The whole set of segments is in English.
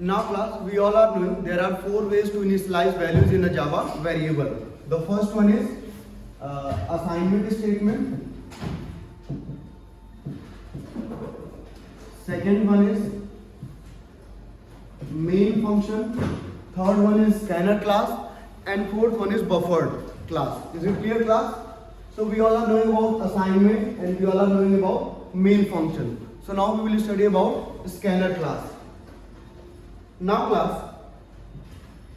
Now class, we all are knowing there are 4 ways to initialize values in a Java variable. The first one is assignment statement. Second one is main function. Third one is scanner class. And fourth one is buffered class. Is it clear class? So we all are knowing about assignment and we all are knowing about main function. So now we will study about scanner class. Now class,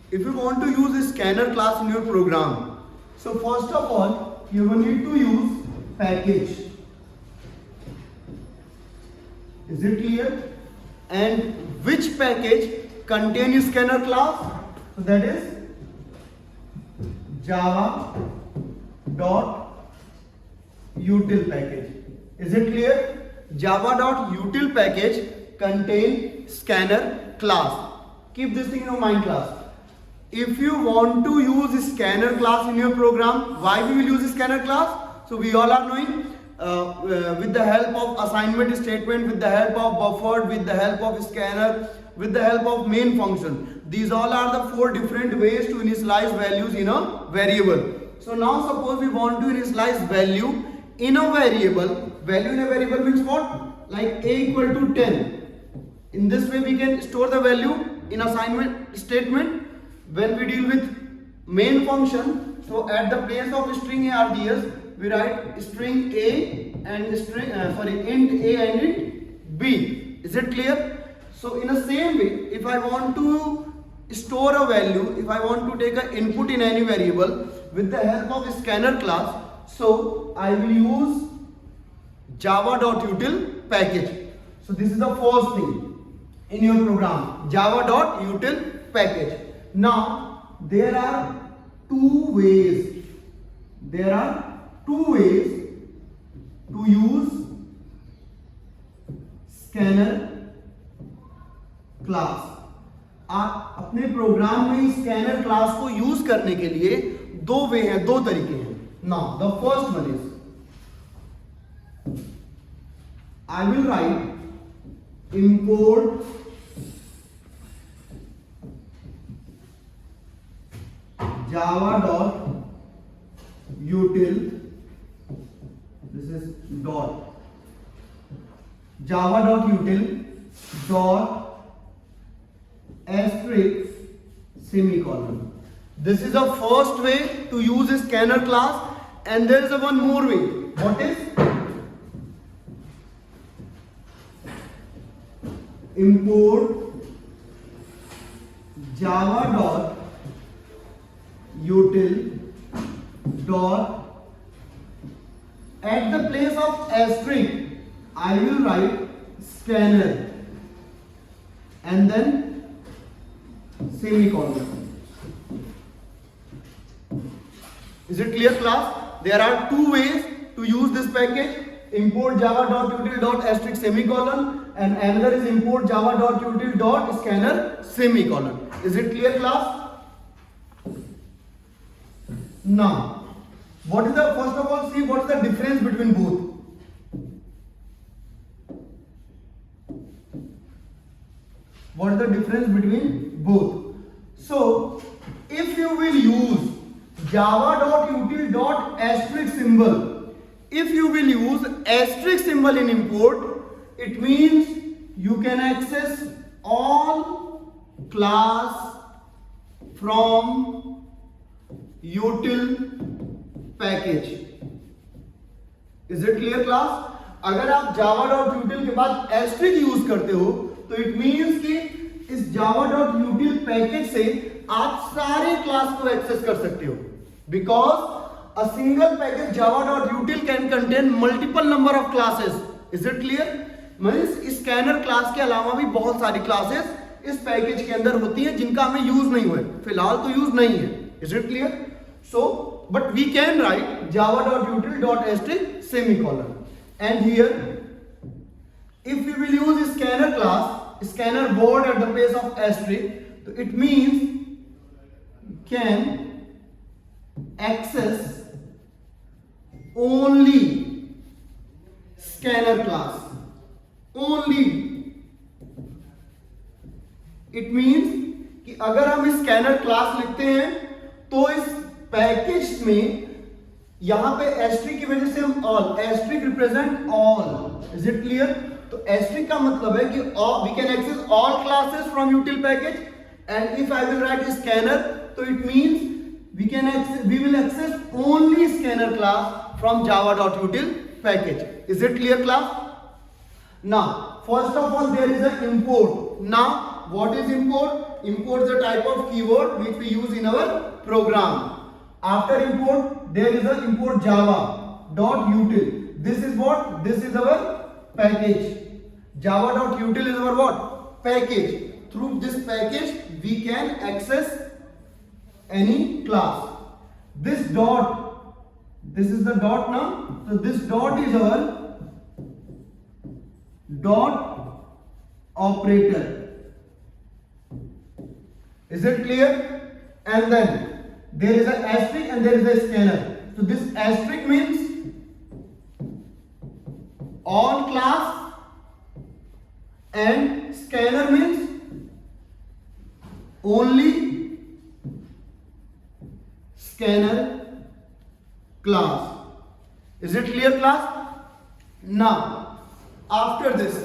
if you want to use a scanner class in your program, so first of all you will need to use package. Is it clear? And which package contains scanner class? So that is java.util package. Is it clear? Java.util package contains scanner class. Keep this thing in your mind class. If you want to use scanner class in your program, why we will use scanner class? So we all are knowing with the help of assignment statement, with the help of buffered, with the help of scanner, with the help of main function. These all are the 4 different ways to initialize values in a variable. So now suppose we want to initialize value in a variable. Value in a variable means what? Like a equal to 10. In this way we can store the value in assignment statement. When we deal with main function, so at the place of string args, we write string a and string int a and int b. Is it clear? So in the same way, if I want to store a value, if I want to take an input in any variable with the help of scanner class, so I will use java.util package. So this is the first thing in your program, java.util package. Now there are two ways to use scanner class. आप अपने programme में scanner class को use करने के लिए दो वे हैं, दो तरीके हैं. Now the first one is I will right import java.util. This is java.util dot asterisk semicolon. This is the first way to use a scanner class, and there is a one more way. What is? Import java.util dot at the place of asterisk I will write scanner and then semicolon. Is it clear class? There are two ways to use this package. Import java.util dot asterisk semicolon and another is import java.util dot scanner semicolon. Is it clear class? Now what is the, first of all, see what is the difference between both. What is the difference between both? So if you will use java.util dot asterisk symbol, if you will use asterisk symbol in import, it means you can access all class from util package. Is it clear class? अगर आप java.util के बाद asterisk use करते हो तो it means कि इस java.util package से आप सारे क्लास को एक्सेस कर सकते हो, because a single package java.util can contain multiple number of classes. Is it clear? Means scanner class के अलावा भी बहुत सारी क्लासेस इस पैकेज के अंदर होती हैं जिनका हमें यूज नहीं हुआ है, फिलहाल तो यूज नहीं है. Is it clear? So but we can write java.util dot asterisk semicolon, and here if we will use scanner class, scanner word at the place of asterisk, so it means can access only scanner class, only it means कि अगर हम scanner class लिखते हैं तो इस package में यहां पे एस्ट्रिक की वजह से हम all, asterisk represent all, is it clear? तो एस्ट्रिक का मतलब है कि we can access all classes from util package, and if I will write scanner तो it means we will access only scanner class from java.util package. Is it clear, class? Now first of all there is an import. Now what is import? Import is a type of keyword which we use in our program. After import there is a import java.util. This is what? This is our package. Java.util is our what? Package. Through this package we can access any class. This dot, this is the dot now, so this dot is our dot operator. Is it clear? And then there is an asterisk and there is a scanner. So this asterisk means all class and scanner means only scanner class. Is it clear, class? Now after this,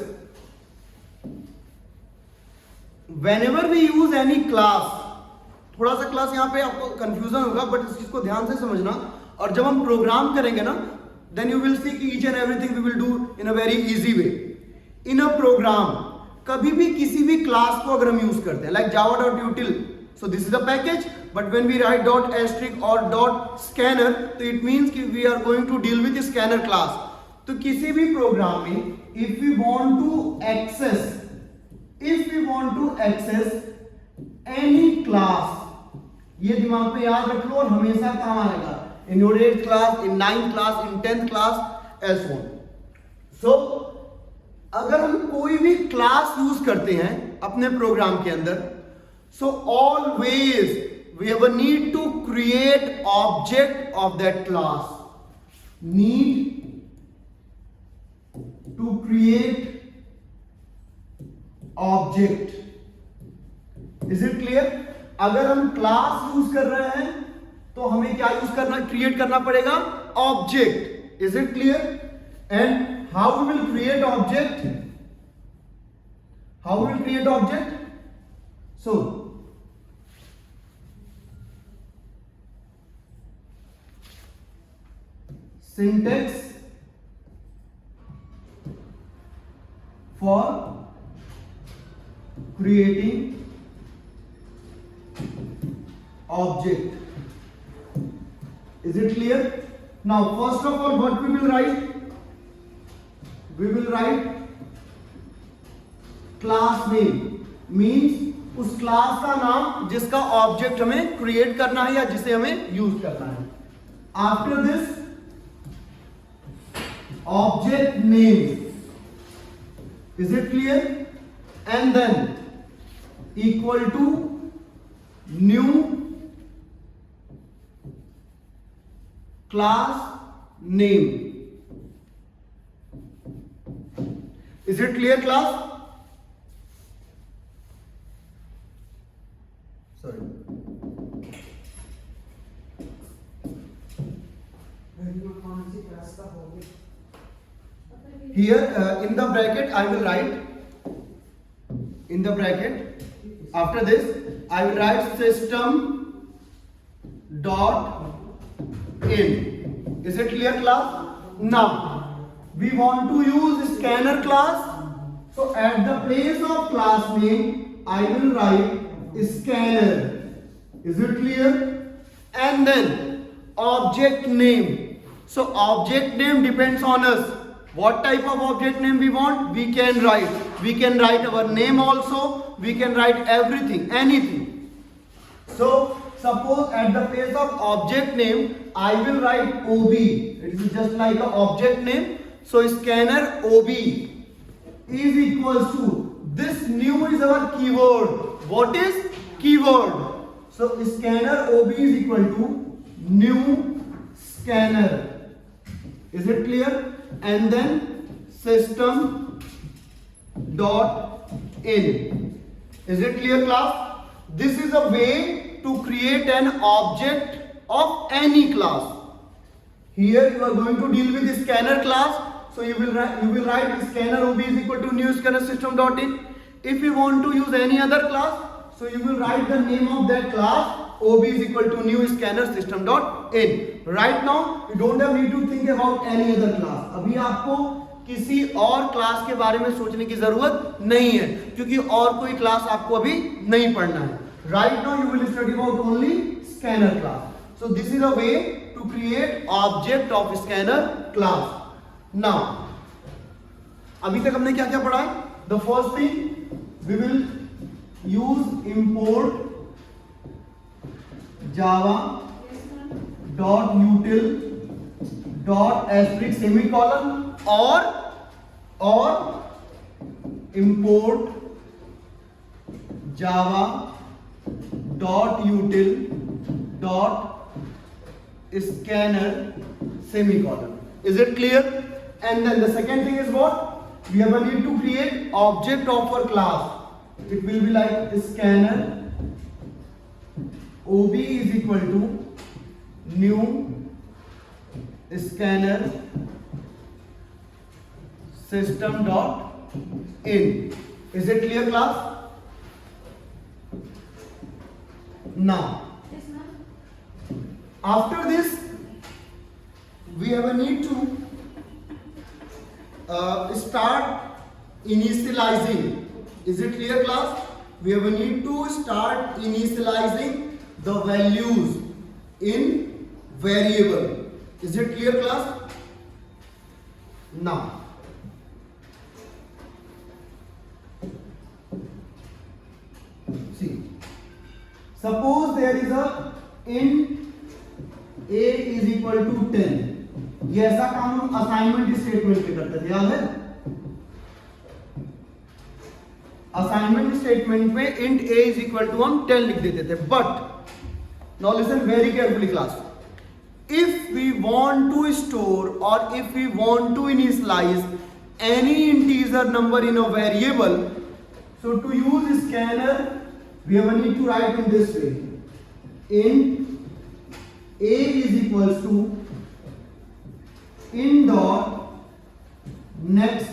whenever we use any class, थोड़ा सा class यहाँ पे आपको confusion होगा but इस चीज को ध्यान से समझना, और जब हम प्रोग्राम करेंगे ना देन यू विल सी कि each and everything we will do in a very easy way. In a program कभी भी किसी भी क्लास को अगर हम यूज करते हैं like java.util, so this is a package, but when we write dot asterisk or dot scanner तो it means कि we are going to deal with scanner class. तो किसी भी प्रोग्राम में if we want to access any class, ये दिमाग में याद रख लो और हमेशा काम आएगा in your 8th class, in 9th class, in 10th class as so on. So अगर हम कोई भी क्लास यूज करते हैं अपने प्रोग्राम के अंदर, so always we have a need to create object of that class. Need to create object. Is it clear? अगर हम क्लास यूज कर रहे हैं तो हमें क्या यूज करना, क्रिएट करना पड़ेगा object. Is it clear? And how we will create object? How we will create object? So syntax for creating object. Is it clear? Now first of all what we will write? We will write class name, means उस class का नाम जिसका object हमें create करना है या जिसे हमें यूज करना है. After this object name. Is it clear? And then equal to new class name. Is it clear, class? Sorry. Here in the bracket I will write, in the bracket after this I will write system dot in. Is it clear, class? Now we want to use scanner class, so at the place of class name I will write scanner. Is it clear? And then object name. So object name depends on us. What type of object name we want? We can write our name also. We can write everything, anything. So suppose at the place of object name I will write OB. It is just like an object name. So scanner OB is equals to, this new is our keyword. What is keyword? So scanner OB is equal to new scanner. Is it clear? And then system dot in. Is it clear, class? This is a way to create an object of any class. Here you are going to deal with the scanner class. So you will write scanner OB is equal to new scanner system dot in. If you want to use any other class, so you will write the name of that class. OB is equal to new scanner system dot in. Right now you don't have need to think about any other class. अभी आपको किसी और class के बारे में सोचने की जरूरत नहीं है, क्योंकि और कोई क्लास आपको अभी नहीं पढ़ना है. Right now you will study about only scanner class. So this is a way to create object of scanner class. Now अभी तक हमने क्या क्या पढ़ा है? The first thing we will use import java dot util dot asterisk semicolon or import java dot util dot scanner semicolon. Is it clear? And then the second thing is what? We have a need to create object of our class. It will be like scanner OB is equal to new scanner system dot in. Is it clear, class? Now after this we have a need to start initializing. Is it clear, class? We have a need to start initializing the values in variable. Is it clear, class? Now see, suppose there is a int a is equal to 10. ये ऐसा काम हम assignment statement पे करते थे, याद है? Assignment statement में int a is equal to हम 10 लिख देते थे. But now listen very carefully, class. If we want to store or if we want to initialize any integer number in a variable, so to use scanner we have a need to write in this way: int a is equals to in dot next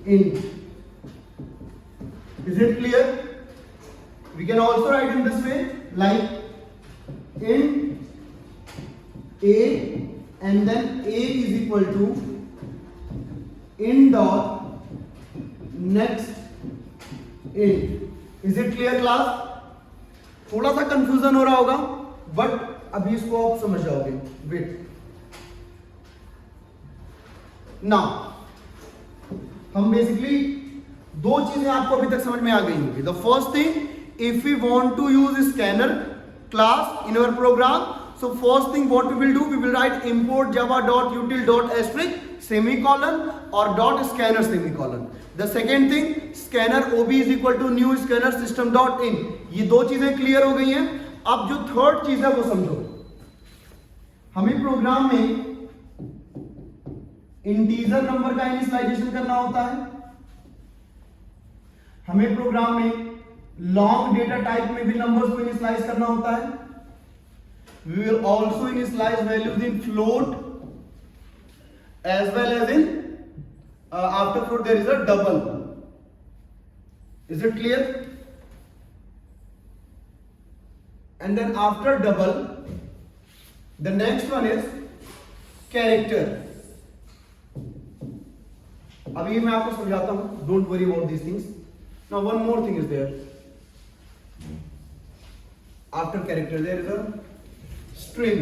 int. Is it clear? We can also write in this way, like int a and then a is equal to in dot next int. Is it clear, class? थोड़ा सा confusion हो रहा होगा, but अभी इसको आप समझ जाओगे. वेट. नाउ हम बेसिकली दो चीजें आपको अभी तक समझ में आ गई होंगी. The first thing, if we want to use scanner class in our program, so first thing what we will do, we will write import java dot util dot asterisk semicolon or dot scanner semicolon. The second thing, scanner ob is equal to new scanner system dot in. ये दो चीजें clear हो गई हैं. अब जो third चीज है वो समझो. हमें प्रोग्राम में इंटीजर नंबर का इनिशियलाइजेशन करना होता है. हमें प्रोग्राम में लॉन्ग डेटा टाइप में भी नंबर्स को इनिशियलाइज करना होता है. We will also initialize values in float as well as in after float there is a double. Is it clear? And then after double, the next one is character. अभी मैं आपको समझाता हूं. Don't worry about these things. Now one more thing is there. After character there is a string.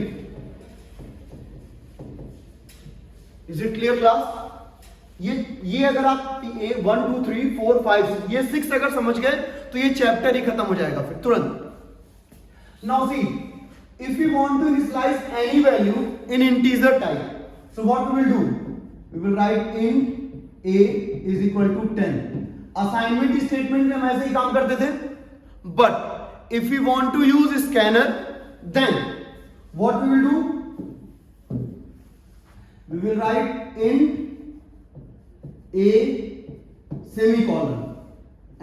Is it clear, class? ये अगर आप 1 2 3 4 5 ये 6 अगर समझ गए तो ये चैप्टर ही खत्म हो जाएगा फिर तुरंत. Now see, if we want to initialize any value in integer type, so what we will do? We will write int a is equal to 10. Assignment statement में हम ऐसे ही काम करते थे. But if we want to use scanner, then what we will do? We will write int a semicolon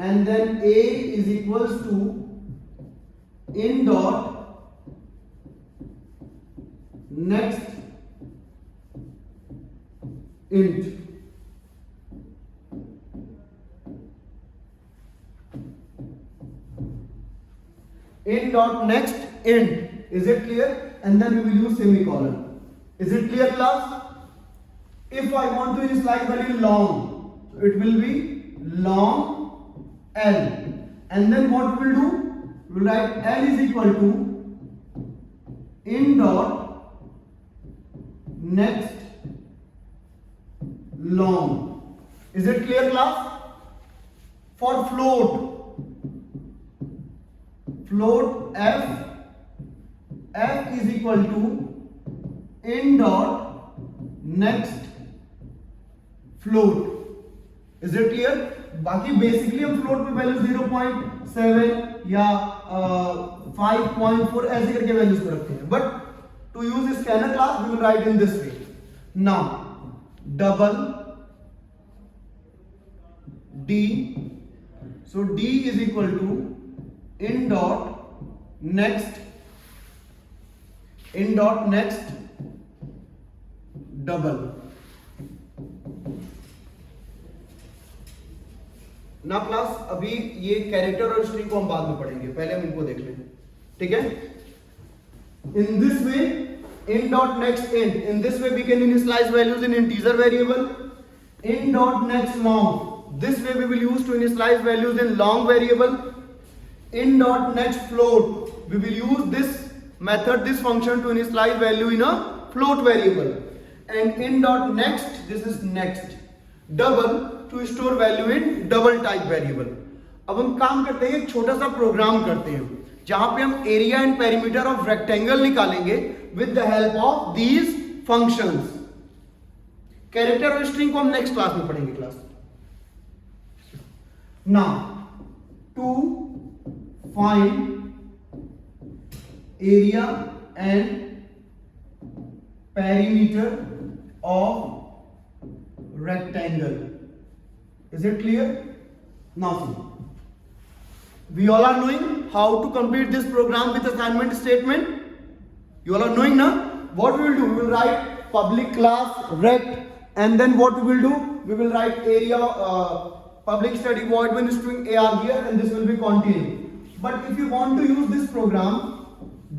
and then A is equals to in dot next int. In dot next int. Is it clear? And then we will use semicolon. Is it clear, class? If I want to initialize value long, so it will be long L. And then what we will do? We will write L is equal to in dot next long. Is it clear, class? For float f is equal to in dot next float. Is it clear? बाकी basically हम float पे value 0.7 या 5.4 ऐसे करके values को रखते हैं, but to use scanner class we will write in this way. Now double d, so d is equal to in dot next double. ना क्लास अभी ये कैरेक्टर और स्ट्रिंग को हम बाद में पढ़ेंगे, पहले हम इनको देख लें. ठीक है? In this way, in dot next int, in this way we can initialize values in integer variable. In dot next long, this way we will use to initialize values in long variable. In dot next float, we will use this method, this function to initialize value in a float variable. And in dot next, this is next double to store value in double type variable. अब हम काम करते हैं, एक छोटा सा programme करते हैं जहां पे हम area and perimeter of rectangle निकालेंगे with the help of these functions. Character और स्ट्रिंग को हम नेक्स्ट क्लास में पढ़ेंगे class. Now to find area and perimeter of rectangle. Is it clear? Now see, we all are knowing how to complete this program with assignment statement. You all are knowing now. What we will do, we will write public class rect, and then what we will do, we will write area public study void when string ar here, and this will be continued. But if you want to use this program,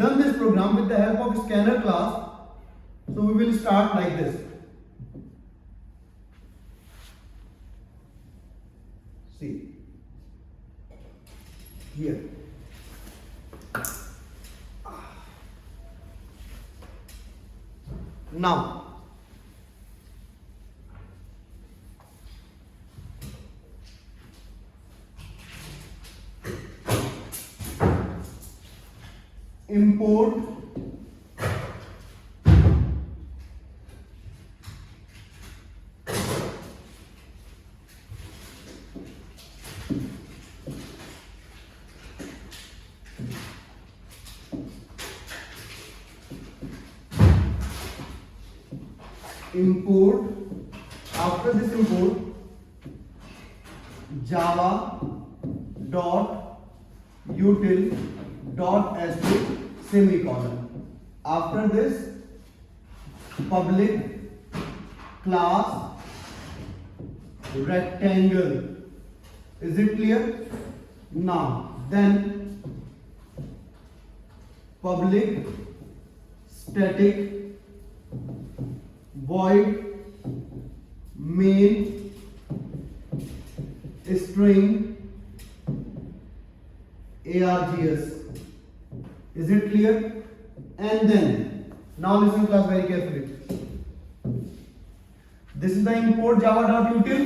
done this program with the help of scanner class, so we will start like this. See here. Now import after this import java dot util dot sh semicolon. After this public class rectangle. Is it clear? Now then public static void main string args. Is it clear? And then now listen class very carefully. This is the import java.util.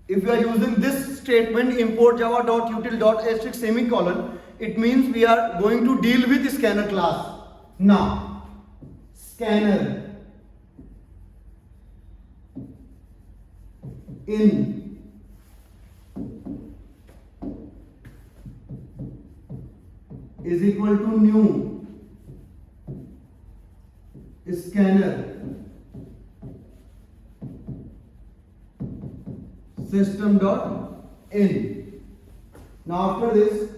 If you are using this statement import java.util dot asterisk semicolon, it means we are going to deal with scanner class. Now scanner in is equal to new scanner system dot in. Now after this,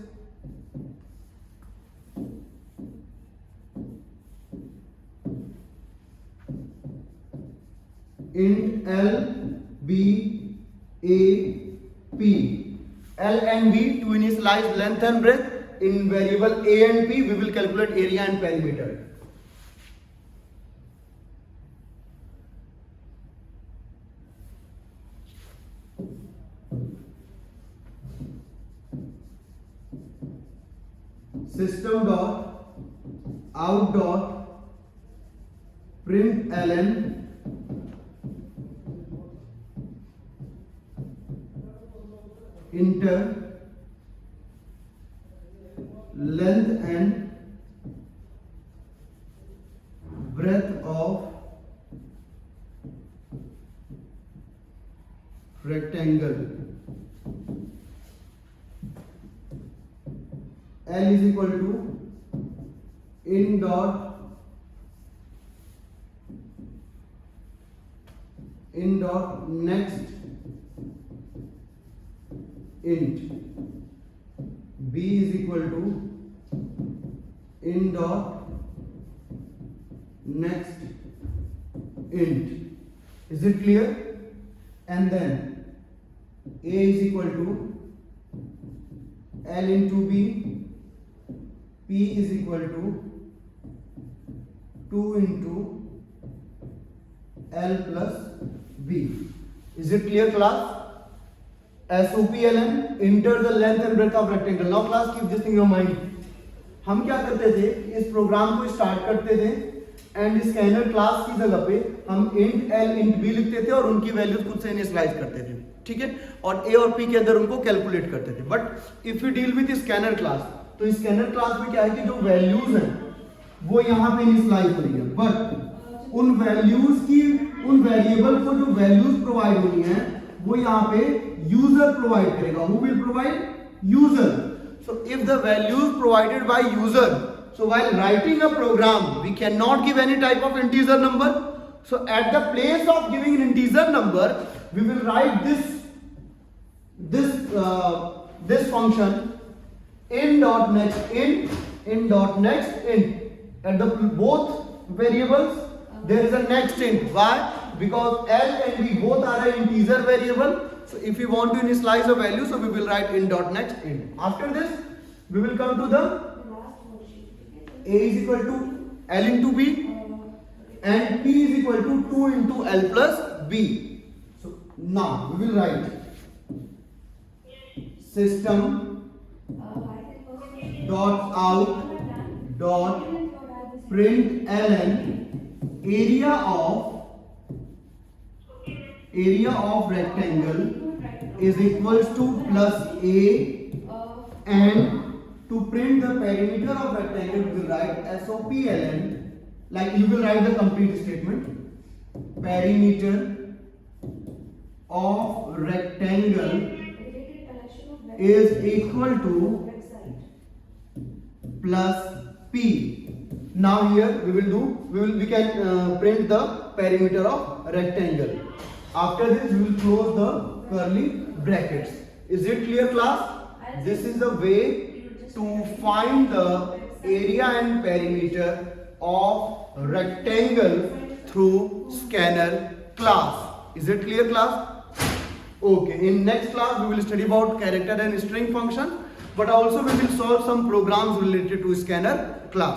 int L, B, A, P. L and B to initialize length and breadth. In variable A and P, we will calculate area and perimeter. System dot out dot println enter length and breadth of rectangle. L is equal to in dot next int. B is equal to in dot next int. Is it clear? And then A is equal to L into B, P is equal to 2 into L plus B. Is it clear, class? SOPLN, enter the length and breadth of rectangle. Now class, keep this in your mind. हम क्या करते थे, इस programme को start करते थे and scanner class की जगह पे हम int L int B लिखते थे और उनकी वैल्यूज खुद से इनिशियलाइज करते थे, ठीक है, और A और P के अंदर उनको कैलकुलेट करते थे. But if you deal with scanner class, तो स्कैनर क्लास में क्या है कि जो वैल्यूज हैं वो यहाँ पे इनिशियलाइज हो रही है, बट उन वैल्यूज की, उन वेरिएबल को जो वैल्यूज प्रोवाइड होनी है वो यहाँ पे यूजर प्रोवाइड करेगा. Who will provide? User. So if the values provided by user, so while writing a program, we cannot give any type of integer number. So at the place of giving an integer number, we will write this function in dot next int, in dot next int. At the both variables, there is a next int. Why? Because L and B both are an integer variable. So if we want to initialize a value, so we will write in dot next int. After this, we will come to the A is equal to L into B and P is equal to 2 into L plus B. So now we will write system dot out dot println area of rectangle is equals to plus A, and to print the perimeter of rectangle we will write SOPLN, like you will write the complete statement, perimeter of rectangle is equal to plus P. Now here we can print the perimeter of rectangle. After this, we will close the curly brackets. Is it clear, class? This is the way to find the area and perimeter of rectangle through scanner class. Is it clear, class? Okay. In next class, we will study about character and string function, but also we will solve some programs related to scanner class.